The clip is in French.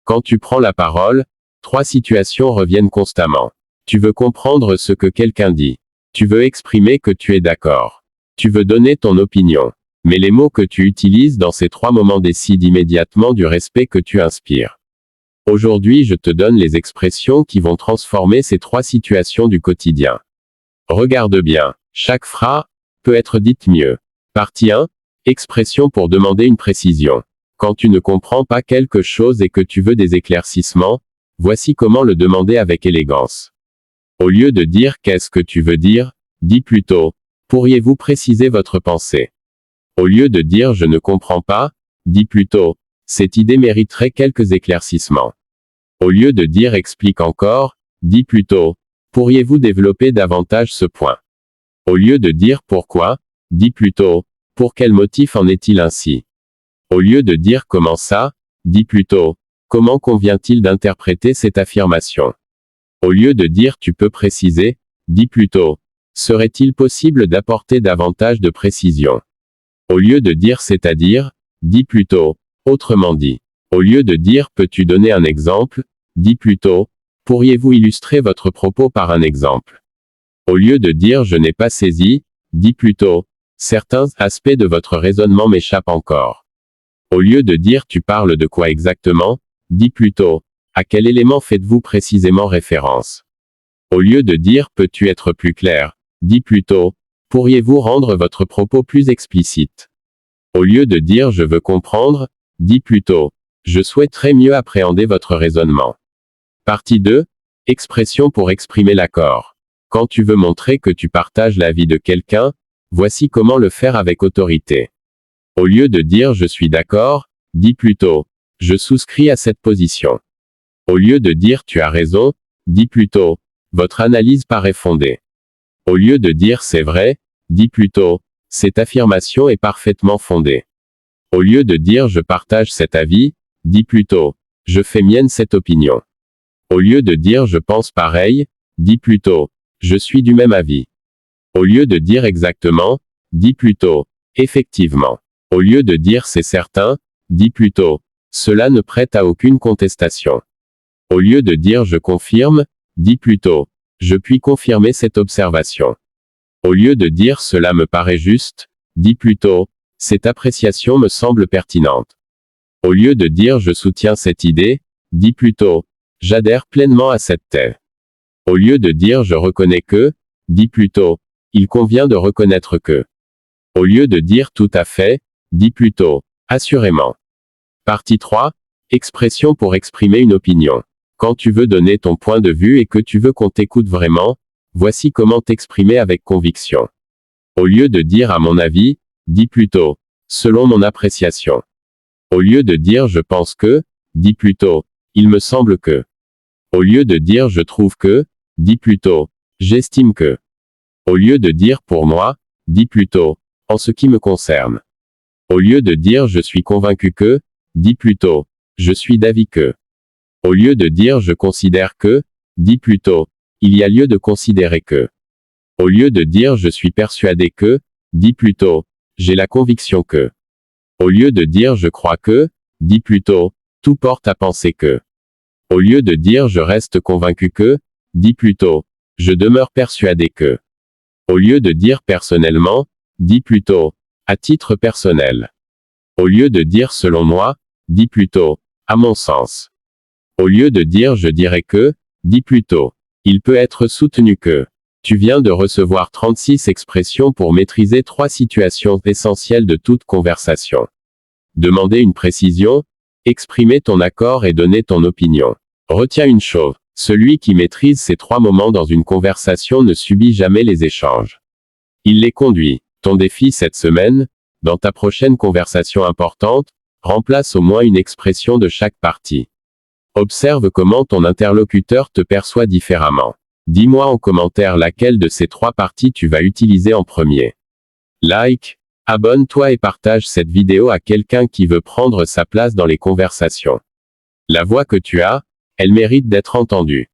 Quand tu prends la parole, 3 situations reviennent constamment. Tu veux comprendre ce que quelqu'un dit. Tu veux exprimer que tu es d'accord. Tu veux donner ton opinion. Mais les mots que tu utilises dans ces 3 moments décident immédiatement du respect que tu inspires. Aujourd'hui, je te donne les expressions qui vont transformer ces 3 situations du quotidien. Regarde bien. Chaque phrase peut être dite mieux. Partie 1. Expression pour demander une précision. Quand tu ne comprends pas quelque chose et que tu veux des éclaircissements, voici comment le demander avec élégance. Au lieu de dire « qu'est-ce que tu veux dire », dis plutôt « pourriez-vous préciser votre pensée ». Au lieu de dire « je ne comprends pas », dis plutôt « cette idée mériterait quelques éclaircissements ». Au lieu de dire « explique encore », dis plutôt « pourriez-vous développer davantage ce point ». Au lieu de dire « pourquoi », dis plutôt « pour quel motif en est-il ainsi ». Au lieu de dire « comment ça », dis plutôt « comment convient-il d'interpréter cette affirmation ». Au lieu de dire « tu peux préciser », dis plutôt « serait-il possible d'apporter davantage de précision ». Au lieu de dire « c'est-à-dire », dis plutôt « autrement dit ». Au lieu de dire « peux-tu donner un exemple », dis plutôt « pourriez-vous illustrer votre propos par un exemple ». Au lieu de dire « je n'ai pas saisi », dis plutôt « certains aspects de votre raisonnement m'échappent encore ». Au lieu de dire « tu parles de quoi exactement », dis plutôt « à quel élément faites-vous précisément référence ». Au lieu de dire « peux-tu être plus clair », dis plutôt « pourriez-vous rendre votre propos plus explicite ». Au lieu de dire « je veux comprendre », dis plutôt « je souhaiterais mieux appréhender votre raisonnement ». Partie 2. Expression pour exprimer l'accord. Quand tu veux montrer que tu partages l'avis de quelqu'un, voici comment le faire avec autorité. Au lieu de dire « je suis d'accord », dis plutôt « je souscris à cette position ». Au lieu de dire « tu as raison », dis plutôt « votre analyse paraît fondée ». Au lieu de dire « c'est vrai », dis plutôt « cette affirmation est parfaitement fondée ». Au lieu de dire « je partage cet avis », dis plutôt « je fais mienne cette opinion ». Au lieu de dire « je pense pareil », dis plutôt « je suis du même avis ». Au lieu de dire « exactement », dis plutôt « effectivement ». Au lieu de dire « c'est certain », dis plutôt « cela ne prête à aucune contestation ». Au lieu de dire « je confirme », dis plutôt « je puis confirmer cette observation ». Au lieu de dire « cela me paraît juste », dis plutôt « cette appréciation me semble pertinente ». Au lieu de dire « je soutiens cette idée », dis plutôt « j'adhère pleinement à cette thèse ». Au lieu de dire « je reconnais que », dis plutôt « il convient de reconnaître que ». Au lieu de dire « tout à fait », dis plutôt « assurément ». Partie 3. Expression pour exprimer une opinion. Quand tu veux donner ton point de vue et que tu veux qu'on t'écoute vraiment, voici comment t'exprimer avec conviction. Au lieu de dire « à mon avis », dis plutôt « selon mon appréciation ». Au lieu de dire « je pense que », dis plutôt « il me semble que ». Au lieu de dire « je trouve que », dis plutôt « j'estime que ». Au lieu de dire « pour moi », dis plutôt « en ce qui me concerne ». Au lieu de dire « je suis convaincu que », dis plutôt « je suis d'avis que ». Au lieu de dire « je considère que », dis plutôt « il y a lieu de considérer que ». Au lieu de dire « je suis persuadé que », dis plutôt « j'ai la conviction que ». Au lieu de dire « je crois que », dis plutôt « tout porte à penser que ». Au lieu de dire « je reste convaincu que », dis plutôt « je demeure persuadé que ». Au lieu de dire « personnellement », dis plutôt « à titre personnel ». Au lieu de dire « selon moi », dis plutôt « à mon sens ». Au lieu de dire « je dirais que », dis plutôt « il peut être soutenu que ». Tu viens de recevoir 36 expressions pour maîtriser 3 situations essentielles de toute conversation. Demander une précision, exprimer ton accord et donner ton opinion. Retiens une chose, celui qui maîtrise ces 3 moments dans une conversation ne subit jamais les échanges. Il les conduit. Ton défi cette semaine, dans ta prochaine conversation importante, remplace au moins une expression de chaque partie. Observe comment ton interlocuteur te perçoit différemment. Dis-moi en commentaire laquelle de ces 3 parties tu vas utiliser en premier. Like, abonne-toi et partage cette vidéo à quelqu'un qui veut prendre sa place dans les conversations. La voix que tu as, elle mérite d'être entendue.